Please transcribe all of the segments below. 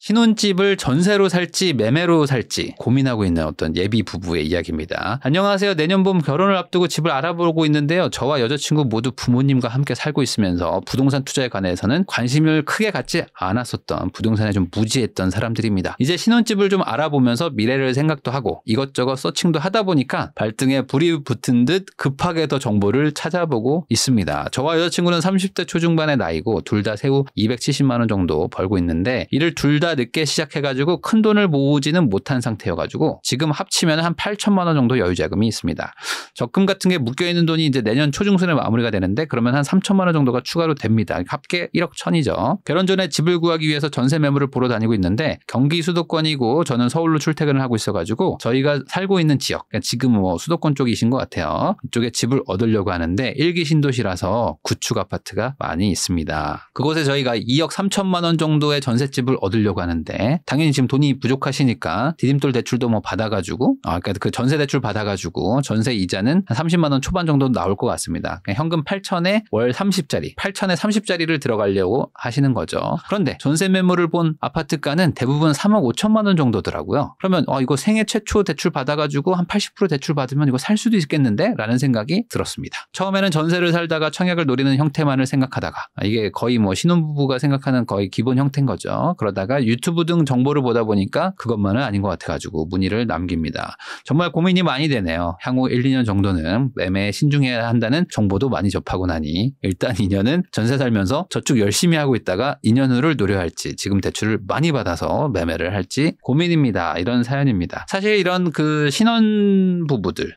신혼집을 전세로 살지 매매로 살지 고민하고 있는 어떤 예비 부부의 이야기입니다. 안녕하세요. 내년 봄 결혼을 앞두고 집을 알아보고 있는데요. 저와 여자친구 모두 부모님과 함께 살고 있으면서 부동산 투자에 관해서는 관심을 크게 갖지 않았었던 부동산에 좀 무지했던 사람들입니다. 이제 신혼집을 좀 알아보면서 미래를 생각도 하고 이것저것 서칭도 하다 보니까 발등에 불이 붙은 듯 급하게 더 정보를 찾아보고 있습니다. 저와 여자친구는 30대 초중반의 나이고 둘 다 세후 270만 원 정도 벌고 있는데 이를 둘 다 늦게 시작해가지고 큰 돈을 모으지는 못한 상태여가지고 지금 합치면 한 8천만 원 정도 여유자금이 있습니다. 적금 같은 게 묶여있는 돈이 이제 내년 초중순에 마무리가 되는데 그러면 한 3천만 원 정도가 추가로 됩니다. 합계 1억 1천이죠. 결혼 전에 집을 구하기 위해서 전세 매물을 보러 다니고 있는데 경기 수도권이고 저는 서울로 출퇴근을 하고 있어가지고 저희가 살고 있는 지역, 그러니까 지금 뭐 수도권 쪽이신 것 같아요. 이쪽에 집을 얻으려고 하는데 1기 신도시라서 구축 아파트가 많이 있습니다. 그곳에 저희가 2억 3천만 원 정도의 전셋집을 얻으려고 하는데 당연히 지금 돈이 부족하시니까 디딤돌 대출도 뭐 받아가지고 그러니까 그 전세 대출 받아가지고 전세 이자는 한 30만 원 초반 정도 나올 것 같습니다. 현금 8천에 월 30짜리 8천에 30짜리를 들어가려고 하시는 거죠. 그런데 전세 매물을 본 아파트가는 대부분 3억 5천만 원 정도더라고요. 그러면 이거 생애 최초 대출 받아가지고 한 80% 대출 받으면 이거 살 수도 있겠는데? 라는 생각이 들었습니다. 처음에는 전세를 살다가 청약을 노리는 형태만을 생각하다가 이게 거의 뭐 신혼부부가 생각하는 거의 기본 형태인 거죠. 그러다가 유튜브 등 정보를 보다 보니까 그것만은 아닌 것 같아가지고 문의를 남깁니다. 정말 고민이 많이 되네요. 향후 1, 2년 정도는 매매에 신중해야 한다는 정보도 많이 접하고 나니 일단 2년은 전세 살면서 저축 열심히 하고 있다가 2년 후를 노려야 할지 지금 대출을 많이 받아서 매매를 할지 고민입니다. 이런 사연입니다. 사실 이런 그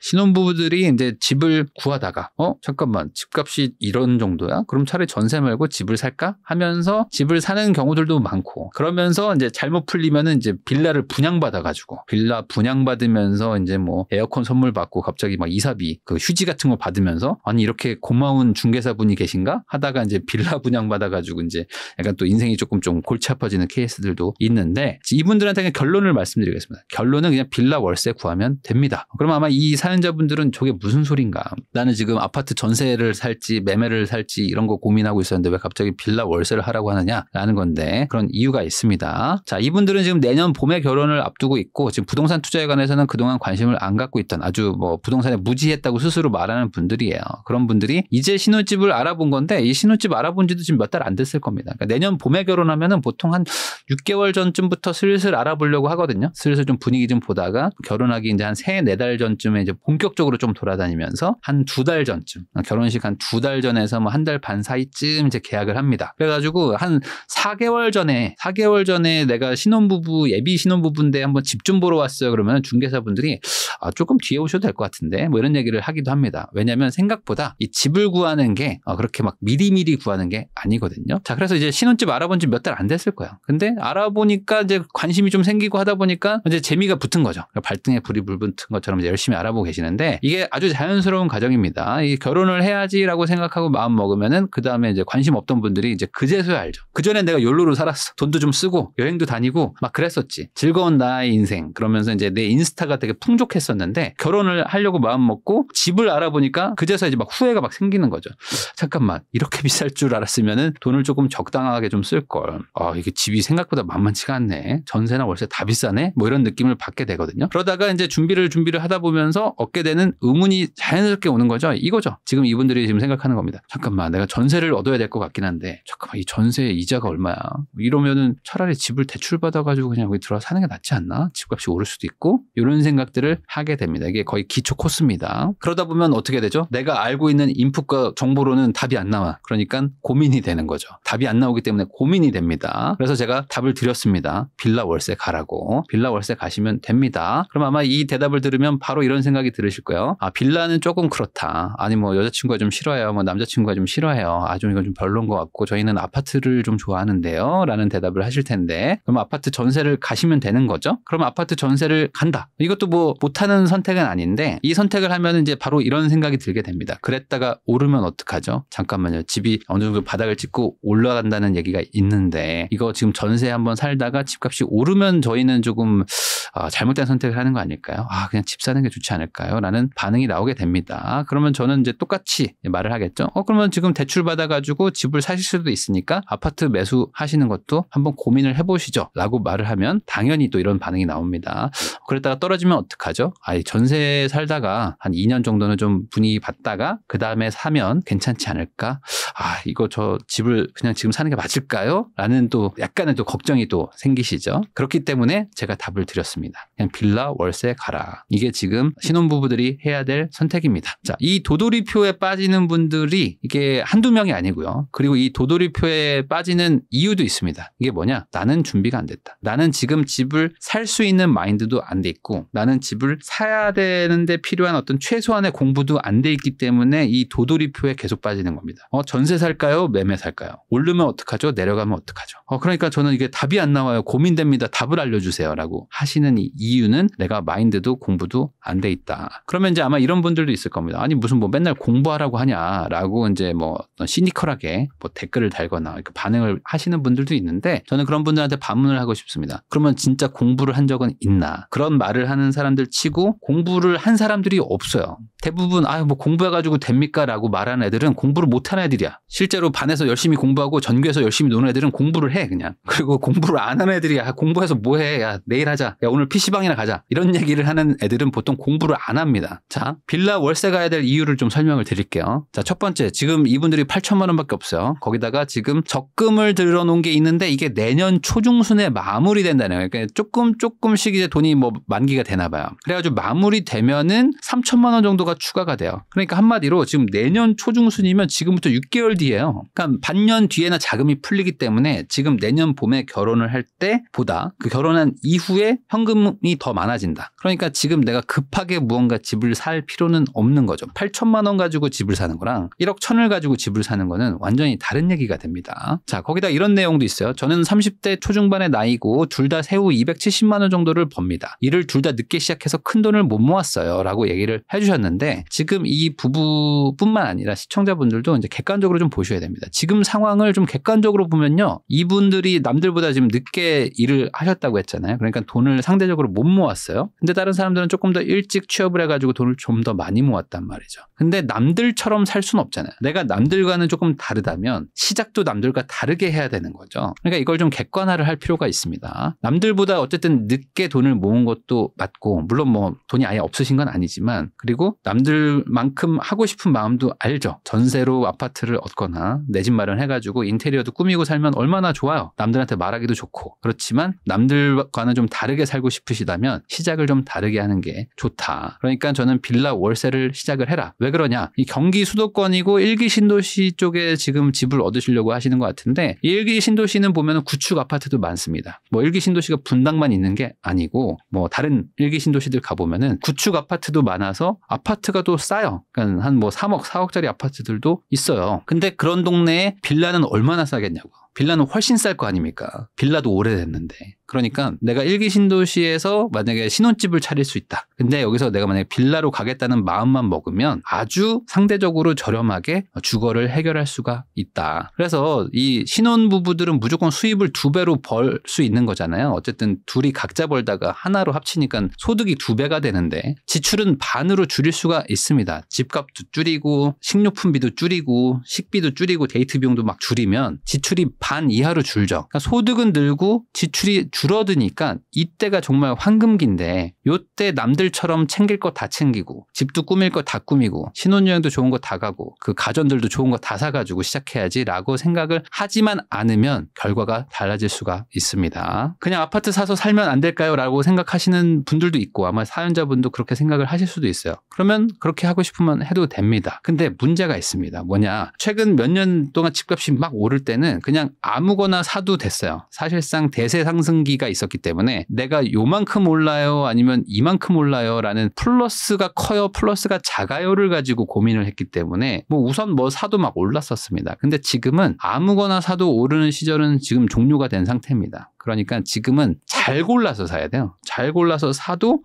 신혼부부들이 이제 집을 구하다가 잠깐만 집값이 이런 정도야? 그럼 차라리 전세 말고 집을 살까? 하면서 집을 사는 경우들도 많고 그러면서 이제 잘못 풀리면은 이제 빌라를 분양받아가지고 빌라 분양받으면서 이제 뭐 에어컨 선물 받고 갑자기 막 이사비 그 휴지 같은 거 받으면서 아니 이렇게 고마운 중개사분이 계신가? 하다가 이제 빌라 분양받아가지고 이제 약간 또 인생이 조금 좀 골치 아파지는 케이스들도 있는데 이분들한테는 결론을 말씀드리겠습니다. 결론은 그냥 빌라 월세 구하면 됩니다. 그럼 아마 이 사연자분들은 저게 무슨 소린가? 나는 지금 아파트 전세를 살지 매매를 살지 이런 거 고민하고 있었는데 왜 갑자기 빌라 월세를 하라고 하느냐라는 건데 그런 이유가 있습니다. 자, 이분들은 지금 내년 봄에 결혼을 앞두고 있고 지금 부동산 투자에 관해서는 그동안 관심을 안 갖고 있던 아주 뭐 부동산에 무지했다고 스스로 말하는 분들이에요. 그런 분들이 이제 신혼집을 알아본 건데 이 신혼집 알아본 지도 지금 몇 달 안 됐을 겁니다. 그러니까 내년 봄에 결혼하면은 보통 한 6개월 전쯤부터 슬슬 알아보려고 하거든요. 슬슬 좀 분위기 좀 보다가 결혼하기 이제 한 3, 4달 전쯤에 이제 본격적으로 좀 돌아다니면서 한 2달 전쯤 결혼식 한 2달 전에서 뭐 한 달 반 사이쯤 이제 계약을 합니다. 그래가지고 한 4개월 전에 내가 신혼부부 예비 신혼부부인데 한번 집 좀 보러 왔어요. 그러면 중개사분들이 조금 뒤에 오셔도 될 것 같은데 뭐 이런 얘기를 하기도 합니다. 왜냐하면 생각보다 이 집을 구하는 게 그렇게 막 미리미리 구하는 게 아니거든요. 자, 그래서 이제 신혼집 알아본 지 몇 달 안 됐을 거예요. 근데 알아보니까 이제 관심이 좀 생기고 하다 보니까 이제 재미가 붙은 거죠. 발등에 불이 붙은 것처럼 이제 열심히 알아보고 계시는데 이게 아주 자연스러운 과정입니다. 이 결혼을 해야지라고 생각하고 마음 먹으면은 그 다음에 이제 관심 없던 분들이 이제 그제서야 알죠. 그 전엔 내가 욜로로 살았어. 돈도 좀 쓰고 여행도 다니고 막 그랬었지. 즐거운 나의 인생. 그러면서 이제 내 인스타가 되게 풍족했었는데 결혼을 하려고 마음 먹고 집을 알아보니까 그제서 이제 막 후회가 막 생기는 거죠. 잠깐만 이렇게 비쌀 줄 알았으면은 돈을 조금 적당하게 좀 쓸 걸. 이게 집이 생각보다 만만치가 않네. 전세나 월세 다 비싸네. 뭐 이런 느낌을 받게 되거든요. 그러다가 이제 준비를 하다 보면서 얻게 되는 의문이 자연스럽게 오는 거죠. 이거죠. 지금 이분들이 지금 생각하는 겁니다. 잠깐만 내가 전세를 얻어야 될 것 같긴 한데 잠깐만 이 전세 이자가 얼마야? 이러면은 차라리 집을 대출 받아가지고 그냥 여기 들어가 사는 게 낫지 않나? 집값이 오를 수도 있고 이런 생각들을 하게 됩니다. 이게 거의 기초 코스입니다. 그러다 보면 어떻게 되죠? 내가 알고 있는 인풋과 정보로는 답이 안 나와. 그러니까 고민이 되는 거죠. 답이 안 나오기 때문에 고민이 됩니다. 그래서 제가 답을 드렸습니다. 빌라 월세 가라고. 빌라 월세 가시면 됩니다. 그럼 아마 이 대답을 들으면 바로 이런 생각이 들으실 거예요. 빌라는 조금 그렇다. 아니 뭐 여자친구가 좀 싫어해요. 뭐 남자친구가 좀 싫어해요. 좀 이건 좀 별로인 것 같고 저희는 아파트를 좀 좋아하는데요. 라는 대답을 하실 텐데 그럼 아파트 전세를 가시면 되는 거죠. 그럼 아파트 전세를 간다. 이것도 뭐 못하는 선택은 아닌데 이 선택을 하면 이제 바로 이런 생각이 들게 됩니다. 그랬다가 오르면 어떡하죠? 잠깐만요. 집이 어느 정도 바닥을 찍고 올라간다는 얘기가 있는데 이거 지금 전세 한번 살다가 집값이 오르면 저희는 조금 잘못된 선택을 하는 거 아닐까요? 그냥 집 사는 게 좋지 않을까요? 라는 반응이 나오게 됩니다. 그러면 저는 이제 똑같이 말을 하겠죠. 그러면 지금 대출 받아가지고 집을 사실 수도 있으니까 아파트 매수하시는 것도 한번 고민을 해보시죠. 라고 말을 하면 당연히 또 이런 반응이 나옵니다. 그랬다가 떨어지면 어떡하죠? 전세 살다가 한 2년 정도는 좀 분위기 봤다가 그 다음에 사면 괜찮지 않을까? 이거 저 집을 그냥 지금 사는 게 맞을까요? 라는 또 약간의 또 걱정이 또 생기시죠. 그렇기 때문에 제가 답을 드렸습니다. 그냥 빌라 월세 가라. 이게 지금 신혼부부들이 해야 될 선택입니다. 자, 이 도돌이표에 빠지는 분들이 이게 한두 명이 아니고요. 그리고 이 도돌이표에 빠지는 이유도 있습니다. 이게 뭐냐? 나는 준비가 안 됐다. 나는 지금 집을 살 수 있는 마인드도 안 돼 있고 나는 집을 사야 되는데 필요한 어떤 최소한의 공부도 안 돼 있기 때문에 이 도돌이표에 계속 빠지는 겁니다. 전세 살까요? 매매 살까요? 오르면 어떡하죠? 내려가면 어떡하죠? 그러니까 저는 이게 답이 안 나와요. 고민됩니다. 답을 알려주세요. 라고 하시는 이유는 내가 마인드도 공부도 안 돼 있다. 그러면 이제 아마 이런 분들도 있을 겁니다. 아니 무슨 뭐 맨날 공부하라고 하냐라고 이제 뭐 시니컬하게 뭐 댓글을 달거나 이렇게 반응을 하시는 분들도 있는데 저는 그런 분들한테 반문을 하고 싶습니다. 그러면 진짜 공부를 한 적은 있나? 그런 말을 하는 사람들 치고 공부를 한 사람들이 없어요. 대부분 뭐 공부해가지고 됩니까? 라고 말하는 애들은 공부를 못하는 애들이야. 실제로 반에서 열심히 공부하고 전교에서 열심히 노는 애들은 공부를 해 그냥. 그리고 공부를 안 하는 애들이 공부해서 뭐해? 야 내일 하자. 야 오늘 PC방이나 가자. 이런 얘기를 하는 애들은 보통 공부를 안 합니다. 자, 빌라 월세 가야 될 이유를 좀 설명을 드릴게요. 자, 첫 번째 지금 이분들이 8천만 원밖에 없어요. 거기다가 지금 적금을 들어놓은 게 있는데 이게 내년 초중순에 마무리된다네요. 그러니까 조금씩 이제 돈이 뭐 만기가 되나 봐요. 그래가지고 마무리되면은 3천만 원 정도가 추가가 돼요. 그러니까 한마디로 지금 내년 초중순이면 지금부터 6개월 뒤에요. 그러니까 반년 뒤에나 자금이 풀리기 때문에 지금 내년 봄에 결혼을 할 때보다 그 결혼한 이후에 현금이 더 많아진다. 그러니까 지금 내가 급하게 무언가 집을 살 필요는 없는 거죠. 8천만 원 가지고 집을 사는 거랑 1억 1천을 가지고 집을 사는 거는 완전히 다른 얘기가 됩니다. 자, 거기다 이런 내용도 있어요. 저는 30대 초중반의 나이고 둘 다 세후 270만 원 정도를 법니다. 일을 둘 다 늦게 시작해서 큰 돈을 못 모았어요. 라고 얘기를 해주셨는데 지금 이 부부뿐만 아니라 시청자분들도 이제 객관적으로 좀 보셔야 됩니다. 지금 상황을 좀 객관적으로 보면요. 이분들이 남들보다 지금 늦게 일을 하셨다고 했잖아요. 그러니까 돈을 상대적으로 못 모았어요. 근데 다른 사람들은 조금 더 일찍 취업을 해가지고 돈을 좀 더 많이 모았단 말이죠. 근데 남들처럼 살 수는 없잖아요. 내가 남들과는 조금 다르다면 시작도 남들과 다르게 해야 되는 거죠. 그러니까 이걸 좀 객관화를 할 필요가 있습니다. 남들보다 어쨌든 늦게 돈을 모은 것도 맞고 물론 뭐 돈이 아예 없으신 건 아니지만 그리고 남들만큼 하고 싶은 마음도 알죠. 전세로 아파트를 얻거나 내 집 마련해가지고 인테리어도 꾸미고 살면 얼마나 좋아요. 남들한테 말하기도 좋고. 그렇지만 남들과는 좀 다르게 살고 싶으시다면 시작을 좀 다르게 하는 게 좋다. 그러니까 저는 빌라 월세를 시작을 해라. 왜 그러냐? 이 경기 수도권이고 1기 신도시 쪽에 지금 집을 얻으시려고 하시는 것 같은데 이 1기 신도시는 보면 구축 아파트도 많습니다. 뭐 1기 신도시가 분당만 있는 게 아니고 뭐 다른 1기 신도시들 가보면은 구축 아파트도 많아서 아파트가 또 싸요. 그러니까 한 뭐 3억, 4억짜리 아파트들도 있어요. 근데 그런 동네에 빌라는 얼마나 싸겠냐고. 빌라는 훨씬 쌀 거 아닙니까? 빌라도 오래됐는데. 그러니까 내가 1기 신도시에서 만약에 신혼집을 차릴 수 있다. 근데 여기서 내가 만약에 빌라로 가겠다는 마음만 먹으면 아주 상대적으로 저렴하게 주거를 해결할 수가 있다. 그래서 이 신혼부부들은 무조건 수입을 2배로 벌 수 있는 거잖아요. 어쨌든 둘이 각자 벌다가 하나로 합치니까 소득이 2배가 되는데 지출은 반으로 줄일 수가 있습니다. 집값도 줄이고 식료품비도 줄이고 식비도 줄이고 데이트 비용도 막 줄이면 지출이 반 이하로 줄죠. 그러니까 소득은 늘고 지출이 줄어드니까 이때가 정말 황금기인데 이때 남들처럼 챙길 거 다 챙기고 집도 꾸밀 거 다 꾸미고 신혼여행도 좋은 거 다 가고 그 가전들도 좋은 거 다 사가지고 시작해야지 라고 생각을 하지만 않으면 결과가 달라질 수가 있습니다. 그냥 아파트 사서 살면 안 될까요? 라고 생각하시는 분들도 있고 아마 사연자분도 그렇게 생각을 하실 수도 있어요. 그러면 그렇게 하고 싶으면 해도 됩니다. 근데 문제가 있습니다. 뭐냐? 최근 몇 년 동안 집값이 막 오를 때는 그냥 아무거나 사도 됐어요. 사실상 대세 상승기가 있었기 때문에 내가 요만큼 올라요 아니면 이만큼 올라요 라는 플러스가 커요 플러스가 작아요를 가지고 고민을 했기 때문에 뭐 우선 뭐 사도 막 올랐었습니다. 근데 지금은 아무거나 사도 오르는 시절은 지금 종료가 된 상태입니다. 그러니까 지금은 잘 골라서 사야 돼요. 잘 골라서 사도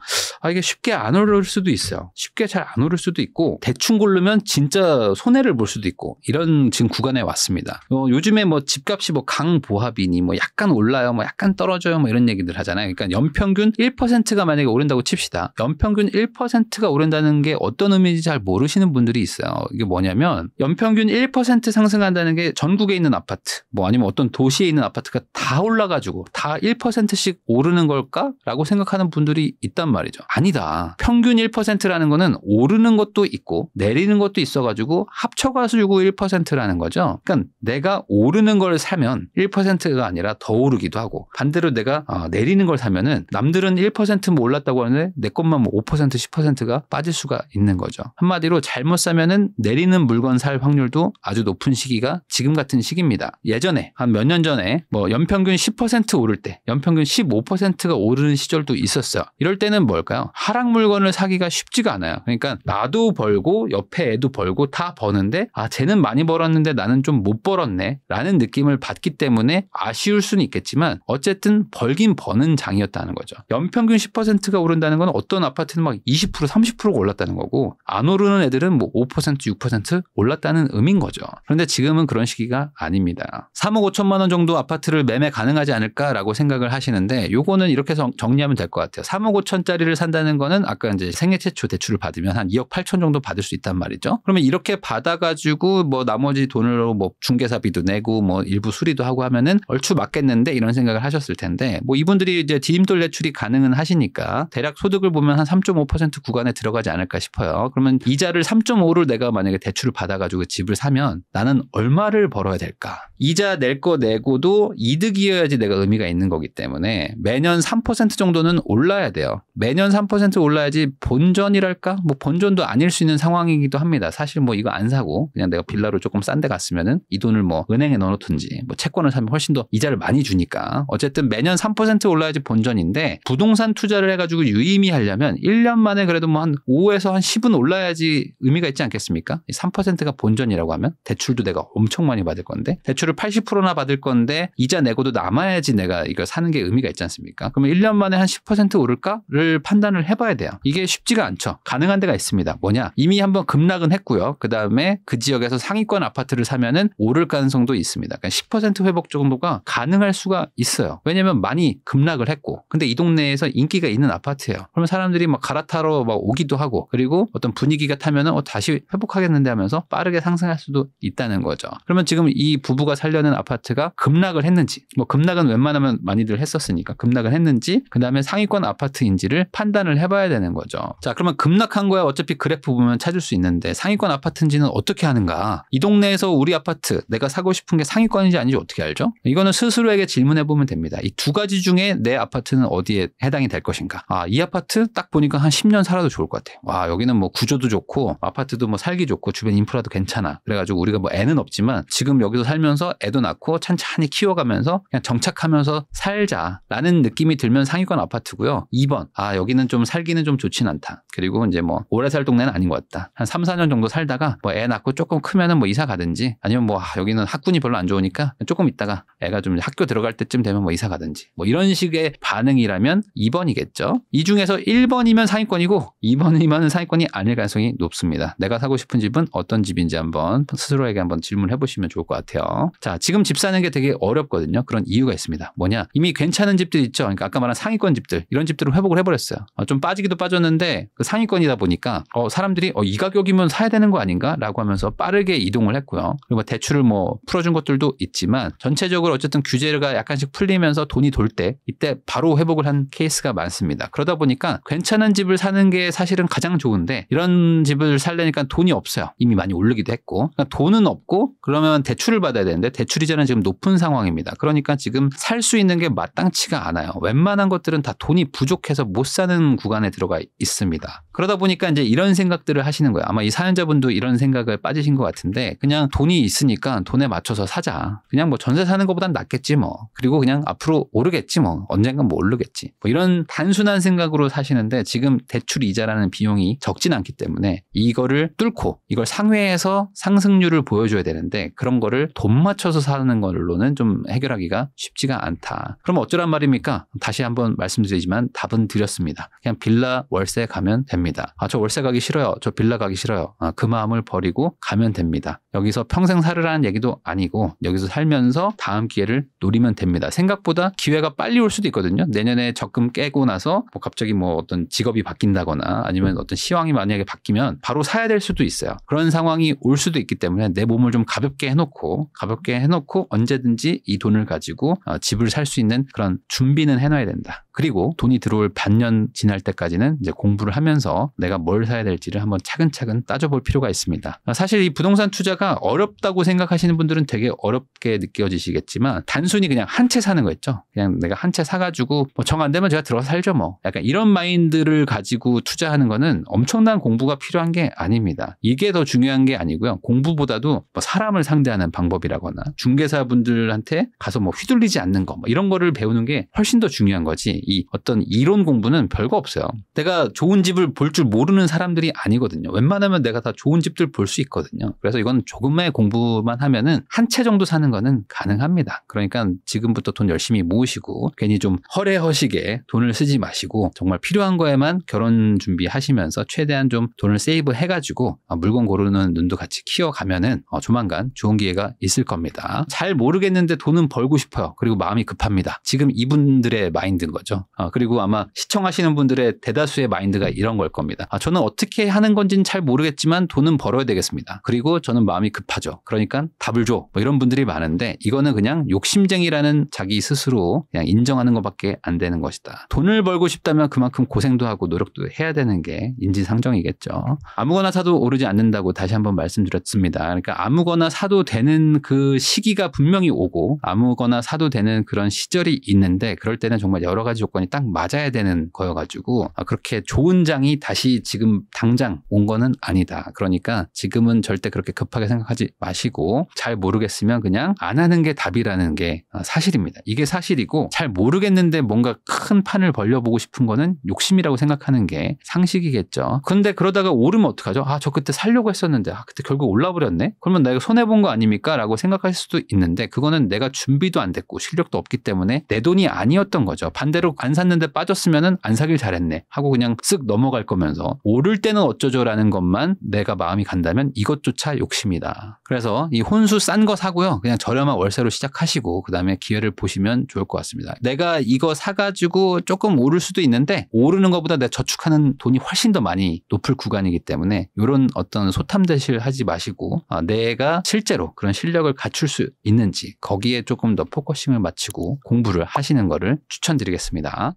이게 쉽게 안 오를 수도 있어요. 쉽게 잘 안 오를 수도 있고 대충 고르면 진짜 손해를 볼 수도 있고 이런 지금 구간에 왔습니다. 요즘에 뭐 집값이 뭐 강보합이니 뭐 약간 올라요, 뭐 약간 떨어져요, 뭐 이런 얘기들 하잖아요. 그러니까 연평균 1%가 만약에 오른다고 칩시다. 연평균 1%가 오른다는 게 어떤 의미인지 잘 모르시는 분들이 있어요. 이게 뭐냐면 연평균 1% 상승한다는 게 전국에 있는 아파트, 뭐 아니면 어떤 도시에 있는 아파트가 다 올라가지고 다 1%씩 오르는 걸까라고 생각하는 분들이 있단 말이죠. 아니다. 평균 1%라는 거는 오르는 것도 있고 내리는 것도 있어가지고 합쳐가지고 1%라는 거죠. 그러니까 내가 오르는 걸 사면 1%가 아니라 더 오르기도 하고, 반대로 내가 내리는 걸 사면은 남들은 1% 뭐 올랐다고 하는데 내 것만 뭐 5% 10%가 빠질 수가 있는 거죠. 한마디로 잘못 사면은 내리는 물건 살 확률도 아주 높은 시기가 지금 같은 시기입니다. 예전에 한 몇 년 전에 뭐 연평균 10% 오를 때 연평균 15%가 오르는 시절도 있었어요. 이럴 때는 뭘까요? 하락 물건을 사기가 쉽지가 않아요. 그러니까 나도 벌고 옆에 애도 벌고 다 버는데 쟤는 많이 벌었는데 나는 좀 못 벌었네 라는 느낌을 받기 때문에 아쉬울 수는 있겠지만 어쨌든 벌긴 버는 장이었다는 거죠. 연평균 10%가 오른다는 건 어떤 아파트는 막 20% 30%가 올랐다는 거고, 안 오르는 애들은 뭐 5% 6% 올랐다는 의미인 거죠. 그런데 지금은 그런 시기가 아닙니다. 3억 5천만 원 정도 아파트를 매매 가능하지 않을까라고 생각을 하시는데, 요거는 이렇게 정리하면 될 것 같아요. 3억 5천짜리를 산다는 거는 아까 이제 생애 최초 대출을 받으면 한 2억 8천 정도 받을 수 있단 말이죠. 그러면 이렇게 받아가지고 뭐 나머지 돈으로 뭐 중개사비도 내고 뭐 일부 수리도 하고 하면은 얼추 맞겠는데 이런 생각을 하셨을 텐데, 뭐 이분들이 이제 디딤돌 대출이 가능은 하시니까 대략 소득을 보면 한 3.5% 구간에 들어가지 않을까 싶어요. 그러면 이자를 3.5를 내가 만약에 대출을 받아가지고 집을 사면 나는 얼마를 벌어야 될까? 이자 낼 거 내고도 이득이어야지 내가 의미가 있는 거기 때문에 매년 3% 정도는 올라야 돼요. 매년 3% 올라야지 본전이랄까? 뭐 본전도 아닐 수 있는 상황이기도 합니다. 사실 뭐 이거 안 사고 그냥 내가 빌라로 조금 싼 데 갔으면은 이 돈을 뭐 은행에 넣어놓든지 뭐 채권을 사면 훨씬 더 이자를 많이 주니까 어쨌든 매년 3% 올라야지 본전인데, 부동산 투자를 해가지고 유의미 하려면 1년 만에 그래도 뭐 한 5에서 한 10은 올라야지 의미가 있지 않겠습니까? 3%가 본전이라고 하면 대출도 내가 엄청 많이 받을 건데, 대출을 80%나 받을 건데 이자 내고도 남아야지 내가 이걸 사는 게 의미가 있지 않습니까? 그러면 1년 만에 한 10% 오를까를 판단을 해봐야 돼요. 이게 쉽지가 않죠. 가능한 데가 있습니다. 뭐냐? 이미 한번 급락은 했고요. 그 다음에 그 지역에서 상위권 아파트를 사면은 오를 가능성도 있습니다. 그러니까 10% 회복 정도가 가능할 수가 있어요. 왜냐면 많이 급락을 했고, 근데 이 동네에서 인기가 있는 아파트예요. 그러면 사람들이 막 갈아타러 막 오기도 하고, 그리고 어떤 분위기가 타면은 다시 회복하겠는데 하면서 빠르게 상승할 수도 있다는 거죠. 그러면 지금 이 부부가 살려는 아파트가 급락을 했는지, 뭐 급락은 웬만하면 많이들 했었으니까 급락을 했는지, 그 다음에 상위권 아파트인지를 판단을 해봐야 되는 거죠. 자, 그러면 급락한 거야 어차피 그래프 보면 찾을 수 있는데 상위권 아파트인지는 어떻게 하는가? 이 동네에서 우리 아파트 내가 사고 싶은 게 상위권인지 아닌지 어떻게 알죠? 이거는 스스로에게 질문해 보면 됩니다. 이 두 가지 중에 내 아파트는 어디에 해당이 될 것인가? 이 아파트 딱 보니까 한 10년 살아도 좋을 것 같아. 와, 여기는 뭐 구조도 좋고 아파트도 뭐 살기 좋고 주변 인프라도 괜찮아. 그래가지고 우리가 뭐 애는 없지만 지금 여기서 살면서 애도 낳고 찬찬히 키워가면서 그냥 정착하면서 살자라는 느낌이 들면 상위권 아파트고요. 2번, 여기는 좀 살기는 좀 좋진 않다. 그리고 이제 뭐 오래 살 동네는 아닌 것 같다. 한 3, 4년 정도 살다가 뭐 애 낳고 조금 크면은 뭐 이사 가든지, 아니면 뭐 여기는 학군이 별로 안 좋으니까 조금 있다가 애가 좀 학교 들어갈 때쯤 되면 뭐 이사 가든지, 뭐 이런 식의 반응이라면 2번이겠죠. 이 중에서 1번이면 상위권이고 2번이면 상위권이 아닐 가능성이 높습니다. 내가 사고 싶은 집은 어떤 집인지 한번 스스로에게 한번 질문해 보시면 좋을 것 같아요. 자, 지금 집 사는 게 되게 어렵거든요. 그런 이유가 있습니다. 뭐냐? 이미 괜찮은 집들 있죠. 그러니까 아까 말한 상위권 집들, 이런 집들을 회복을 해버렸어요. 좀 빠지기도 빠졌는데 그 상위권이다 보니까 사람들이 이 가격이면 사야 되는 거 아닌가? 라고 하면서 빠르게 이동을 했고요. 그리고 대출을 뭐 풀어준 것들도 있지만 전체적으로 어쨌든 규제가 약간씩 풀리면서 돈이 돌 때 이때 바로 회복을 한 케이스가 많습니다. 그러다 보니까 괜찮은 집을 사는 게 사실은 가장 좋은데, 이런 집을 살려니까 돈이 없어요. 이미 많이 오르기도 했고. 그러니까 돈은 없고 그러면 대출을 받아야 되는데 대출 이자는 지금 높은 상황입니다. 그러니까 지금 살 수 있는 게 마땅치가 않아요. 웬만한 것들은 다 돈이 부족해서 못 사는 구간에 들어가 있습니다. 그러다 보니까 이제 이런 생각들을 하시는 거예요. 아마 이 사연자분도 이런 생각을 빠지신 것 같은데 그냥 돈이 있으니까 돈에 맞춰서 사자. 그냥 뭐 전세 사는 것보단 낫겠지 뭐. 그리고 그냥 앞으로 오르겠지 뭐. 언젠간 뭐 오르겠지. 뭐 이런 단순한 생각으로 사시는데 지금 대출 이자라는 비용이 적진 않기 때문에 이거를 뚫고 이걸 상회해서 상승률을 보여줘야 되는데 그런 거를 돈 맞춰서 사는 걸로는 좀 해결하기가 쉽지가 않다. 그럼 어쩌란 말입니까? 다시 한번 말씀드리지만 답은 드렸습니다. 그냥 빌라 월세 가면 됩니다. 저 월세 가기 싫어요. 저 빌라 가기 싫어요. 그 마음을 버리고 가면 됩니다. 여기서 평생 살으라는 얘기도 아니고 여기서 살면서 다음 기회를 노리면 됩니다. 생각보다 기회가 빨리 올 수도 있거든요. 내년에 적금 깨고 나서 뭐 갑자기 뭐 어떤 직업이 바뀐다거나 아니면 어떤 시황이 만약에 바뀌면 바로 사야 될 수도 있어요. 그런 상황이 올 수도 있기 때문에 내 몸을 좀 가볍게 해놓고 언제든지 이 돈을 가지고 집을 살 수 있는 그런 준비는 해놔야 된다. 그리고 돈이 들어올 반년 지날 때까지는 이제 공부를 하면서 내가 뭘 사야 될지를 한번 차근차근 따져볼 필요가 있습니다. 사실 이 부동산 투자가 어렵다고 생각하시는 분들은 되게 어렵게 느껴지시겠지만 단순히 그냥 한 채 사는 거 있죠. 그냥 내가 한 채 사가지고 뭐 정 안 되면 제가 들어서 살죠 뭐. 약간 이런 마인드를 가지고 투자하는 거는 엄청난 공부가 필요한 게 아닙니다. 이게 더 중요한 게 아니고요. 공부보다도 뭐 사람을 상대하는 방법이라거나 중개사분들한테 가서 뭐 휘둘리지 않는 거 뭐 이런 거를 배우는 게 훨씬 더 중요한 거지. 이 어떤 이론 공부는 별거 없어요. 내가 좋은 집을 볼 줄 모르는 사람들이 아니거든요. 웬만하면 내가 다 좋은 집들 볼 수 있거든요. 그래서 이건 조금의 공부만 하면은 한 채 정도 사는 거는 가능합니다. 그러니까 지금부터 돈 열심히 모으시고 괜히 좀 허례허식에 돈을 쓰지 마시고 정말 필요한 거에만 결혼 준비하시면서 최대한 좀 돈을 세이브 해가지고 물건 고르는 눈도 같이 키워가면은 조만간 좋은 기회가 있을 겁니다. 잘 모르겠는데 돈은 벌고 싶어요. 그리고 마음이 급합니다. 지금 이분들의 마인드인 거죠. 그리고 아마 시청하시는 분들의 대다수의 마인드가 이런 걸 겁니다. 저는 어떻게 하는 건지는 잘 모르겠지만 돈은 벌어야 되겠습니다. 그리고 저는 마음이 급하죠. 그러니까 답을 줘. 뭐 이런 분들이 많은데 이거는 그냥 욕심쟁이라는 자기 스스로 그냥 인정하는 것밖에 안 되는 것이다. 돈을 벌고 싶다면 그만큼 고생도 하고 노력도 해야 되는 게 인지상정이겠죠. 아무거나 사도 오르지 않는다고 다시 한번 말씀드렸습니다. 그러니까 아무거나 사도 되는 그 시기가 분명히 오고 아무거나 사도 되는 그런 시절이 있는데 그럴 때는 정말 여러 가지 조건이 딱 맞아야 되는 거여가지고 그렇게 좋은 장이 다시 지금 당장 온 거는 아니다. 그러니까 지금은 절대 그렇게 급하게 생각하지 마시고 잘 모르겠으면 그냥 안 하는 게 답이라는 게 사실입니다. 이게 사실이고 잘 모르겠는데 뭔가 큰 판을 벌려보고 싶은 거는 욕심이라고 생각하는 게 상식이겠죠. 근데 그러다가 오르면 어떡하죠? 저 그때 살려고 했었는데 그때 결국 올라버렸네? 그러면 내가 손해본 거 아닙니까? 라고 생각하실 수도 있는데 그거는 내가 준비도 안 됐고 실력도 없기 때문에 내 돈이 아니었던 거죠. 반대로 안 샀는데 빠졌으면은 안 사길 잘했네 하고 그냥 쓱 넘어갈 거면서 오를 때는 어쩌죠라는 것만 내가 마음이 간다면 이것조차 욕심이다. 그래서 이 혼수 싼 거 사고요. 그냥 저렴한 월세로 시작하시고 그다음에 기회를 보시면 좋을 것 같습니다. 내가 이거 사가지고 조금 오를 수도 있는데 오르는 것보다 내가 저축하는 돈이 훨씬 더 많이 높을 구간이기 때문에 이런 어떤 소탐대실 하지 마시고 내가 실제로 그런 실력을 갖출 수 있는지 거기에 조금 더 포커싱을 맞추고 공부를 하시는 거를 추천드리겠습니다.